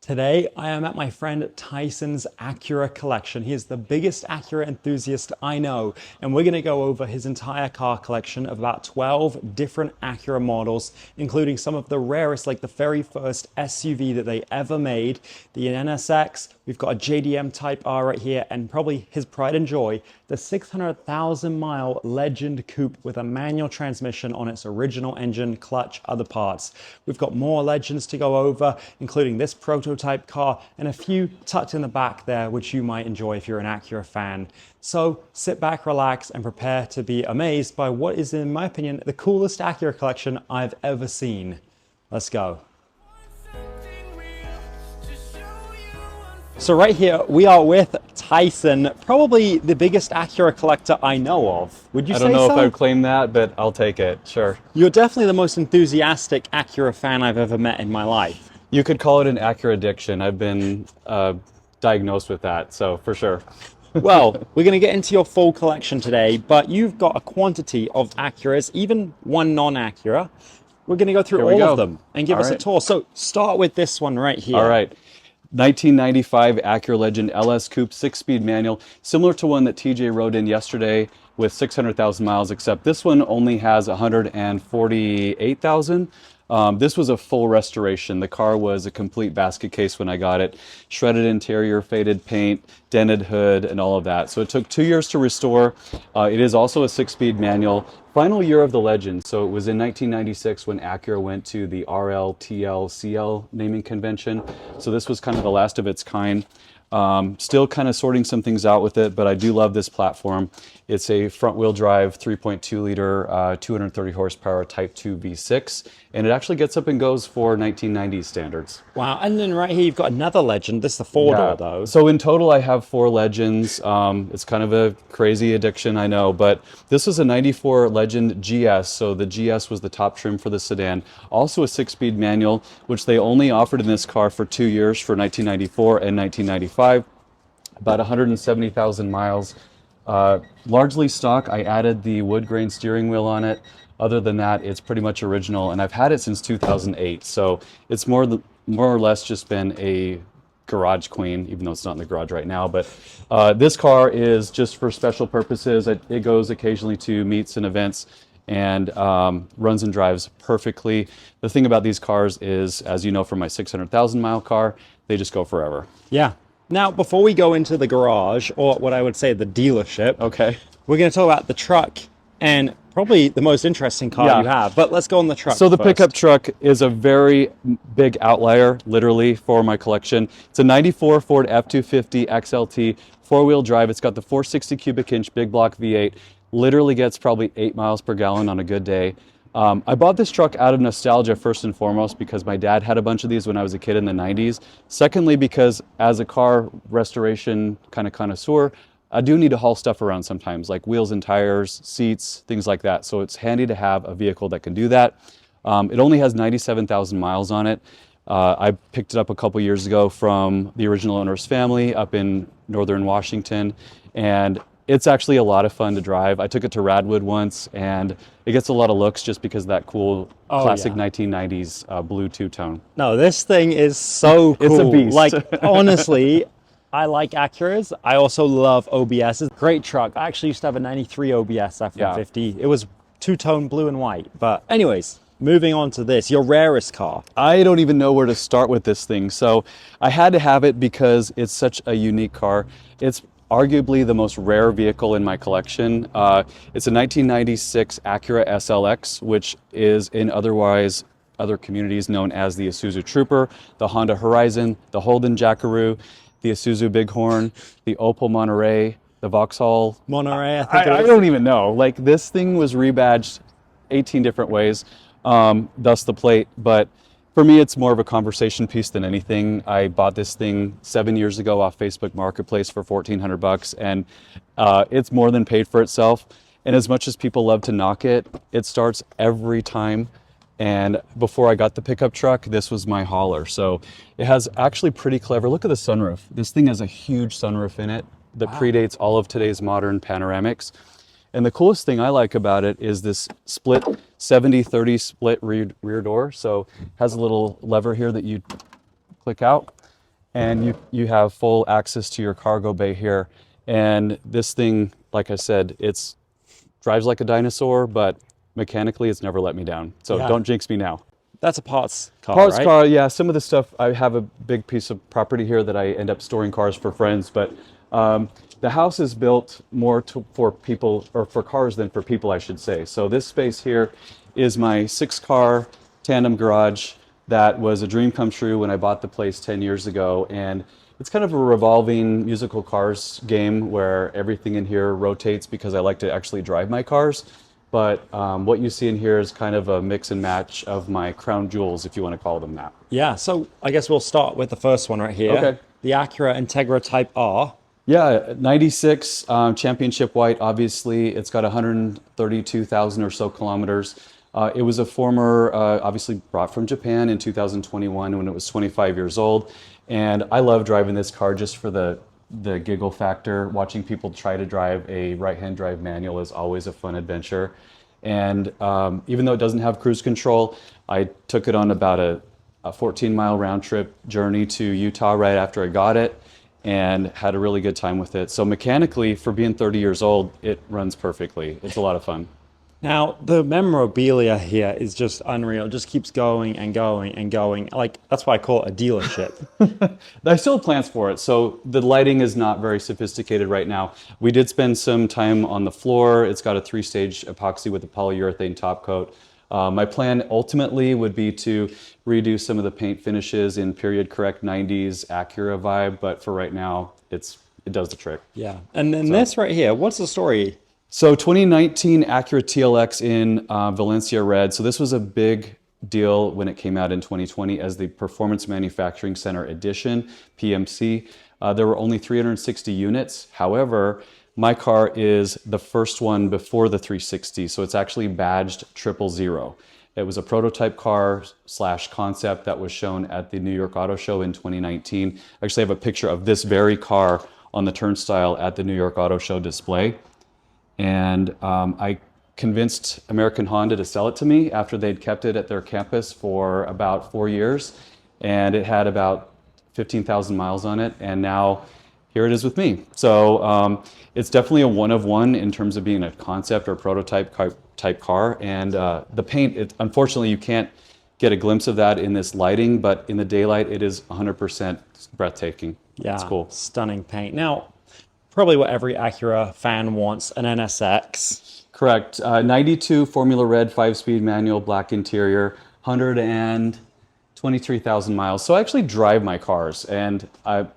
Today, I am at my friend Tyson's Acura collection. He is the biggest Acura enthusiast I know, and we're gonna go over his entire car collection of about 12 different Acura models, including some of the rarest, like the very first SUV that they ever made, the NSX. We've got a JDM Type R right here, and probably his pride and joy, the 600,000 mile Legend Coupe with a manual transmission on its original engine, clutch, other parts. We've got more Legends to go over, including this prototype car and a few tucked in the back there, which you might enjoy if you're an Acura fan. So sit back, relax, and prepare to be amazed by what is, in my opinion, the coolest Acura collection I've ever seen. Let's go. So right here, we are with Tyson, probably the biggest Acura collector I know of. Would you say so? I don't know if I would claim that, but I'll take it, sure. You're definitely the most enthusiastic Acura fan I've ever met in my life. You could call it an Acura addiction. I've been diagnosed with that, so for sure. Well, we're going to get into your full collection today, but you've got a quantity of Acuras, even one non-Acura. We're going to go through all of them and give us a tour. So start with this one right here. All right. 1995 Acura Legend LS Coupe 6-speed manual, similar to one that TJ rode in yesterday with 600,000 miles, except this one only has 148,000. This was a full restoration. The car was a complete basket case when I got it. Shredded interior, faded paint, dented hood, and all of that. So it took 2 years to restore. It is also a 6-speed manual. Final year of the Legend. So it was in 1996 when Acura went to the RL, TL, CL naming convention. So this was kind of the last of its kind. Still kind of sorting some things out with it, but I do love this platform. It's a front-wheel drive 3.2 liter 230 horsepower Type 2 V6, and it actually gets up and goes for 1990s standards. Wow, and then right here you've got another Legend. This is the four-door though. So in total I have 4 Legends. It's kind of a crazy addiction, I know, but this is a 94 Legend GS, so the GS was the top trim for the sedan. Also a 6-speed manual, which they only offered in this car for 2 years for 1994 and 1995. About 170,000 miles. Largely stock. I added the wood grain steering wheel on it. Other than that, it's pretty much original, and I've had it since 2008. So it's more or less just been a garage queen, even though it's not in the garage right now. But this car is just for special purposes. It goes occasionally to meets and events and runs and drives perfectly. The thing about these cars is, as you know from my 600,000 mile car, they just go forever. Yeah. Now, before we go into the garage, or what I would say the dealership, we're going to talk about the truck and probably the most interesting car you have. But let's go on the truck So the first. pickup truck is a very big outlier, literally, for my collection. It's a 94 Ford F-250 XLT, 4-wheel drive. It's got the 460 cubic inch big block V8. Literally gets probably 8 miles per gallon on a good day. I bought this truck out of nostalgia first and foremost because my dad had a bunch of these when I was a kid in the 90s. Secondly, because as a car restoration kind of connoisseur, I do need to haul stuff around sometimes, like wheels and tires, seats, things like that. So it's handy to have a vehicle that can do that. It only has 97,000 miles on it. I picked it up a couple years ago from the original owner's family up in northern Washington, and it's actually a lot of fun to drive. I took it to Radwood once, and it gets a lot of looks just because of that cool classic 1990s blue two-tone. No, this thing is so cool. It's a beast. Like, honestly, I like Acuras. I also love OBSs. Great truck. I actually used to have a 93 OBS F-150. It was two-tone blue and white. But anyways, moving on to this, your rarest car. I don't even know where to start with this thing. So I had to have it because it's such a unique car. It's arguably the most rare vehicle in my collection. It's a 1996 Acura SLX, which is in other communities known as the Isuzu Trooper, the Honda Horizon, the Holden Jackaroo, the Isuzu Bighorn, the Opel Monterey, the Vauxhall Monterey, I think I don't even know. Like, this thing was rebadged 18 different ways, thus the plate. But for me, it's more of a conversation piece than anything. I bought this thing 7 years ago off Facebook Marketplace for $1,400, and it's more than paid for itself. And as much as people love to knock it, it starts every time. And before I got the pickup truck, this was my hauler. So it has actually pretty clever, look at the sunroof. This thing has a huge sunroof in it that predates all of today's modern panoramics. And the coolest thing I like about it is this split 70-30 split rear door. So it has a little lever here that you click out, and you have full access to your cargo bay here. And this thing, like I said, it's drives like a dinosaur, but mechanically it's never let me down. So Yeah. don't jinx me now. That's a parts car, Parts right? car, yeah. Some of the stuff, I have a big piece of property here that I end up storing cars for friends, but the house is built more for people, or for cars than for people, I should say. So this space here is my 6-car tandem garage. That was a dream come true when I bought the place 10 years ago. And it's kind of a revolving musical cars game where everything in here rotates because I like to actually drive my cars. But what you see in here is kind of a mix and match of my crown jewels, if you want to call them that. Yeah, so I guess we'll start with the first one right here. Okay. The Acura Integra Type R. Yeah, 96 championship white, obviously. It's got 132,000 or so kilometers. It was a former, obviously brought from Japan in 2021 when it was 25 years old. And I love driving this car just for the giggle factor. Watching people try to drive a right-hand drive manual is always a fun adventure. And even though it doesn't have cruise control, I took it on about a 14-mile round trip journey to Utah right after I got it and had a really good time with it. So mechanically, for being 30 years old, it runs perfectly. It's a lot of fun. Now, the memorabilia here is just unreal. It just keeps going and going and going. Like, that's why I call it a dealership. I still have plans for it. So the lighting is not very sophisticated right now. We did spend some time on the floor. It's got a 3-stage epoxy with a polyurethane top coat. My plan ultimately would be to redo some of the paint finishes in period correct 90s Acura vibe, but for right now, it does the trick. Yeah. And then this right here, what's the story? So 2019 Acura TLX in Valencia red. So this was a big deal when it came out in 2020 as the Performance Manufacturing Center Edition, PMC. There were only 360 units. However, my car is the first one before the 360, so it's actually badged 000. It was a prototype car / concept that was shown at the New York Auto Show in 2019. I actually have a picture of this very car on the turnstile at the New York Auto Show display. And I convinced American Honda to sell it to me after they'd kept it at their campus for about 4 years. And it had about 15,000 miles on it. And now here it is with me. So it's definitely a one of one in terms of being a concept or prototype type car. And the paint, unfortunately, you can't get a glimpse of that in this lighting, but in the daylight, it is 100% breathtaking. Yeah, it's cool. Stunning paint. Now, probably what every Acura fan wants, an NSX. Correct. 92 Formula Red 5-speed manual, black interior, 123,000 miles. So I actually drive my cars, and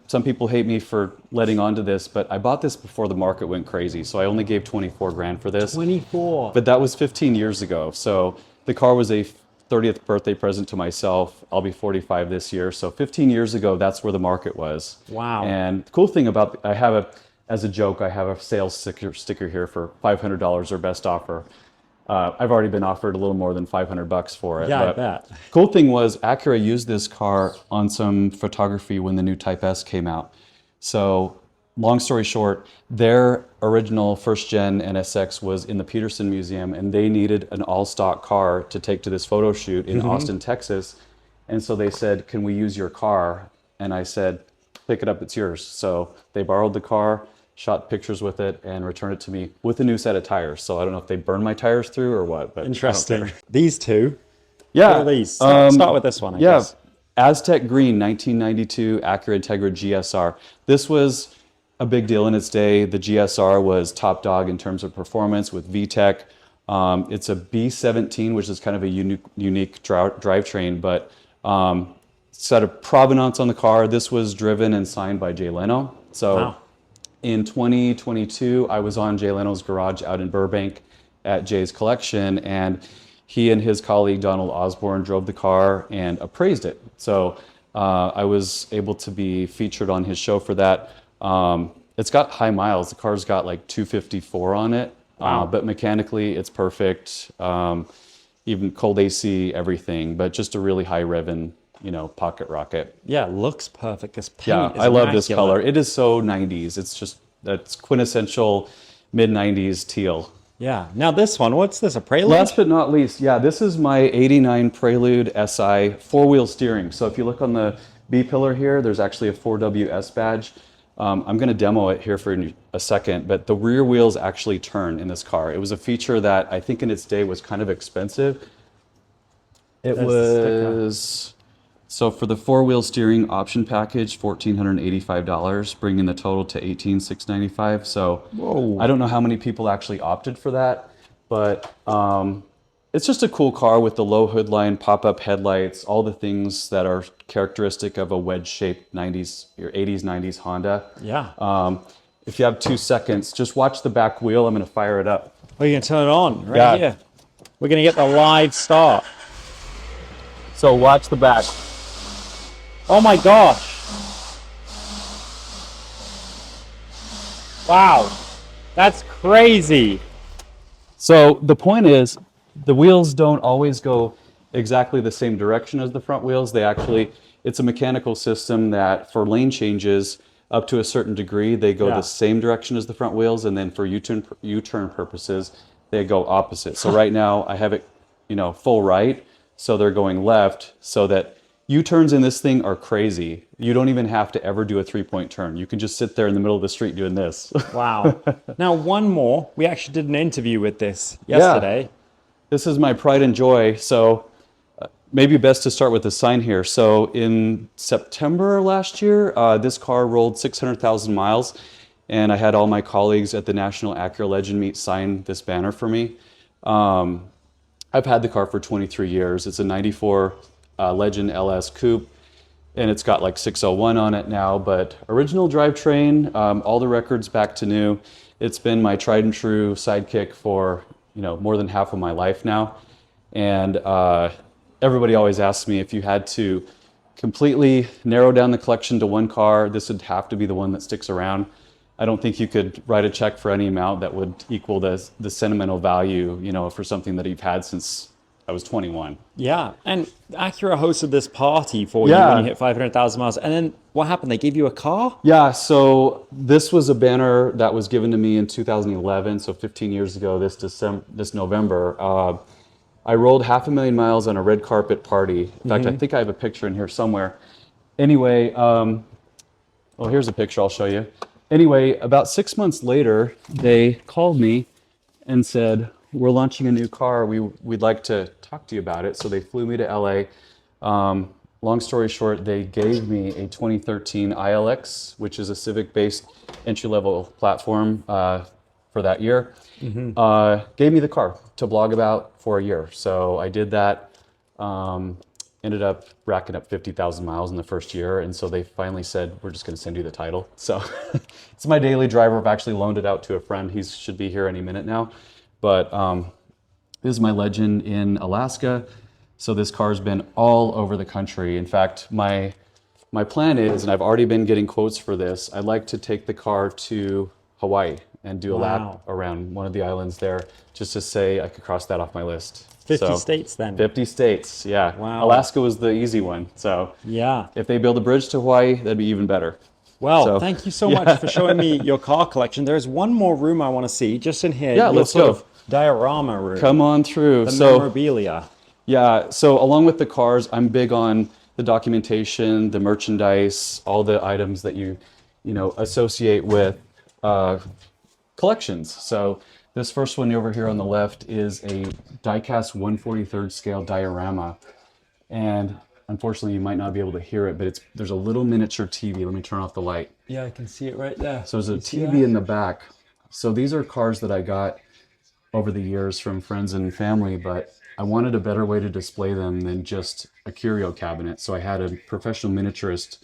some people hate me for letting on to this, but I bought this before the market went crazy. So I only gave 24 grand for this. 24. But that was 15 years ago. So the car was a 30th birthday present to myself. I'll be 45 this year. So 15 years ago, that's where the market was. Wow. And the cool thing about, as a joke, I have a sales sticker here for $500 or best offer. I've already been offered a little more than $500 for it. Yeah, but I bet. Cool thing was Acura used this car on some photography when the new Type S came out. So long story short, their original first gen NSX was in the Peterson Museum, and they needed an all stock car to take to this photo shoot in Austin, Texas. And so they said, "Can we use your car?" And I said, "Pick it up, it's yours." So they borrowed the car, shot pictures with it, and returned it to me with a new set of tires. So I don't know if they burned my tires through or what, but Interesting. These two. yeah. What are these? Start with this one, I guess. Aztec Green, 1992 Acura Integra GSR. This was a big deal in its day. The GSR was top dog in terms of performance with VTEC. It's a B17, which is kind of a unique drivetrain, but set of provenance on the car. This was driven and signed by Jay Leno. So. Wow. In 2022, I was on Jay Leno's garage out in Burbank at Jay's collection, and he and his colleague Donald Osborne drove the car and appraised it. So I was able to be featured on his show for that. It's got high miles. The car's got like 254 on it, but mechanically it's perfect. Even cold AC, everything, but just a really high revving, pocket rocket. Yeah, it looks perfect. This paint is I love this immaculate. color. It is so 90s. That's quintessential mid 90s teal. Yeah. Now this one, what's this, a Prelude? Last but not least, this is my 89 Prelude SI 4-wheel steering. So if you look on the B-pillar here. There's actually a 4WS badge. I'm going to demo it here for a second, but the rear wheels actually turn in this car. It was a feature that I think in its day was kind of expensive. It There's the sticker. was, so for the four-wheel steering option package, $1,485, bringing the total to $18,695. So Whoa. I don't know how many people actually opted for that, but it's just a cool car with the low hood line, pop-up headlights, all the things that are characteristic of a wedge-shaped 90s or 80s, 90s Honda. Yeah. If you have 2 seconds, just watch the back wheel. I'm going to fire it up. Well, you can turn it on right Yeah. here. We're going to get the live start. So watch the back. Oh my gosh. Wow. That's crazy. So the point is, the wheels don't always go exactly the same direction as the front wheels. They actually, it's a mechanical system that for lane changes up to a certain degree, they go the same direction as the front wheels, and then for U-turn purposes, they go opposite. So right now I have it, full right, so they're going left, so that U-turns in this thing are crazy. You don't even have to ever do a 3-point turn. You can just sit there in the middle of the street doing this. Wow. Now, one more. We actually did an interview with this yesterday. Yeah. This is my pride and joy. So maybe best to start with the sign here. So in September last year, this car rolled 600,000 miles, and I had all my colleagues at the National Acura Legend Meet sign this banner for me. I've had the car for 23 years. It's a 94 Legend LS Coupe, and it's got like 601 on it now, but original drivetrain, all the records back to new. It's been my tried and true sidekick for more than half of my life now. And everybody always asks me, if you had to completely narrow down the collection to one car, this would have to be the one that sticks around. I don't think you could write a check for any amount that would equal the sentimental value, for something that you've had since I was 21. Yeah, and Acura hosted this party for you when you hit 500,000 miles. And then what happened? They gave you a car? Yeah, so this was a banner that was given to me in 2011, so 15 years ago this November. I rolled 500,000 miles on a red carpet party. In fact, I think I have a picture in here somewhere. Anyway, well, here's a picture I'll show you. Anyway, about 6 months later, they called me and said, we're launching a new car. We'd like to talk to you about it. So they flew me to LA. Long story short, they gave me a 2013 ILX, which is a Civic-based entry-level platform for that year. Gave me the car to blog about for a year. So I did that. Ended up racking up 50,000 miles in the first year. And so they finally said, we're just going to send you the title. So it's my daily driver. I've actually loaned it out to a friend. He should be here any minute now. But this is my Legend in Alaska. So this car's been all over the country. In fact, my plan is, and I've already been getting quotes for this, I'd like to take the car to Hawaii and do a lap around one of the islands there, just to say I could cross that off my list. 50 states then. 50 states, yeah. Wow. Alaska was the easy one. So yeah, if they build a bridge to Hawaii, that'd be even better. Well, thank you so much for showing me your car collection. There's one more room I want to see, just in here. Yeah, let's go. Diorama room. Come on through. The memorabilia. Yeah, so along with the cars, I'm big on the documentation, the merchandise, all the items that you associate with collections. So this first one over here on the left is a die-cast 1/43rd scale diorama. And unfortunately, you might not be able to hear it, but there's a little miniature TV. Let me turn off the light. Yeah, I can see it right there. So there's a TV in the back. So these are cars that I got over the years from friends and family, but I wanted a better way to display them than just a curio cabinet. So I had a professional miniaturist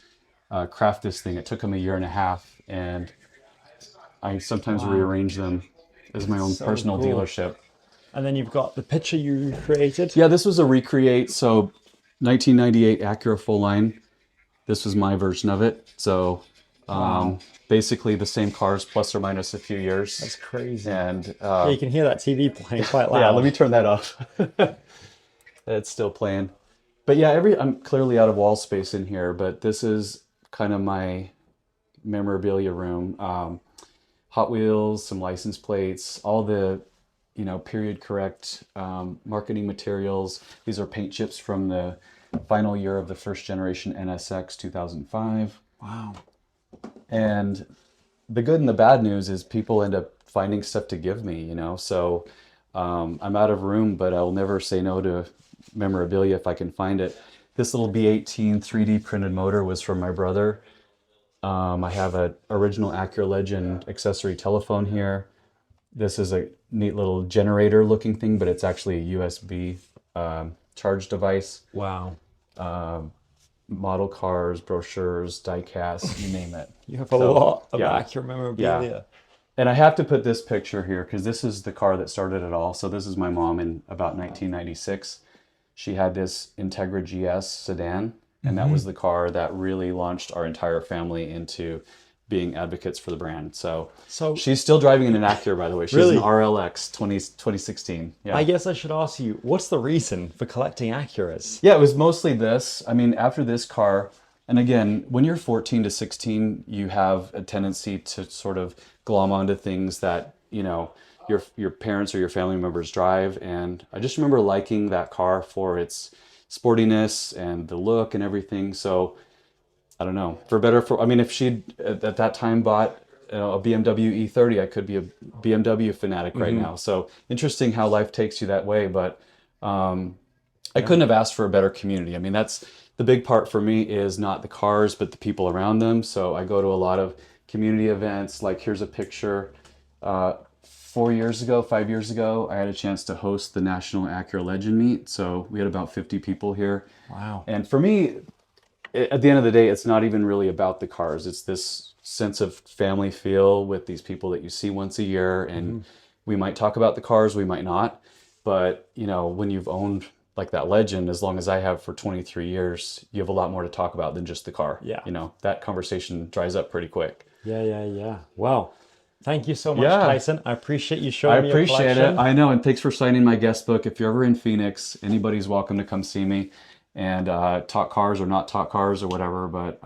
craft this thing. It took him a year and a half, and I sometimes rearrange them as my own personal dealership. And then you've got the picture you created. Yeah, this was a recreate. So 1998 Acura full line. This was my version of it. So basically the same cars plus or minus a few years. That's crazy. And yeah, you can hear that TV playing quite loud. Yeah, let me turn that off. It's still playing. But yeah, I'm clearly out of wall space in here, but this is kind of my memorabilia room. Hot Wheels, some license plates, all the period correct marketing materials. These are paint chips from the final year of the first generation NSX 2005. Wow. And the good and the bad news is people end up finding stuff to give me, you know. So I'm out of room, but I'll never say no to memorabilia if I can find it. This little B18 3D printed motor was from my brother. I have an original Acura Legend accessory telephone here. This is a neat little generator looking thing, but it's actually a USB charge device. Wow. Model cars, brochures, die-casts, you name it. You have a lot of yeah. Acura memorabilia. Yeah. And I have to put this picture here because this is the car that started it all. So this is my mom in about 1996. She had this Integra GS sedan, and that was the car that really launched our entire family into being advocates for the brand. So she's still driving in an Acura, by the way. She's Really? an RLX 2016. Yeah. I guess I should ask you, what's the reason for collecting Acuras? Yeah, it was mostly this. I mean, after this car, and again, when you're 14 to 16, you have a tendency to sort of glom onto things that, you know, your parents or your family members drive. And I just remember liking that car for its sportiness and the look and everything. So I don't know, I mean, if she'd at that time bought a BMW E30, I could be a BMW fanatic right now. So interesting how life takes you that way. But I couldn't have asked for a better community. I mean, that's the big part for me, is not the cars, but the people around them. So I go to a lot of community events. Like, here's a picture. 5 years ago, I had a chance to host the National Acura Legend Meet. So we had about 50 people here. Wow. And for me, at the end of the day, it's not even really about the cars. It's this sense of family feel with these people that you see once a year. And we might talk about the cars, we might not. But, you know, when you've owned like that Legend, as long as I have for 23 years, you have a lot more to talk about than just the car. Yeah. You know, that conversation dries up pretty quick. Yeah. Well, thank you so much, Yeah. Tyson. I appreciate you showing me your I appreciate collection. it. I know. And thanks for signing my guest book. If you're ever in Phoenix, anybody's welcome to come see me and talk cars or not talk cars or whatever. But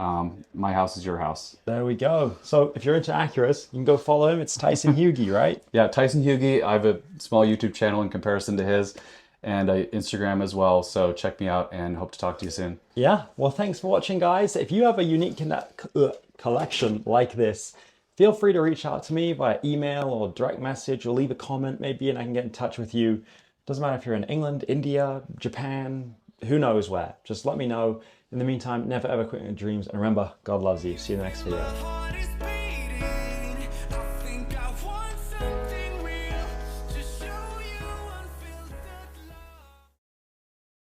my house is your house. There we go. So if you're into Acuras, you can go follow him. It's Tyson Hugie, right? Yeah, Tyson Hugie. I have a small YouTube channel in comparison to his, and Instagram as well. So check me out and hope to talk to you soon. Yeah. Well, thanks for watching, guys. If you have a unique collection like this, feel free to reach out to me via email or direct message, or leave a comment maybe, and I can get in touch with you. Doesn't matter if you're in England, India, Japan, who knows where. Just let me know. In the meantime, never ever quit your dreams. And remember, God loves you. See you in the next video.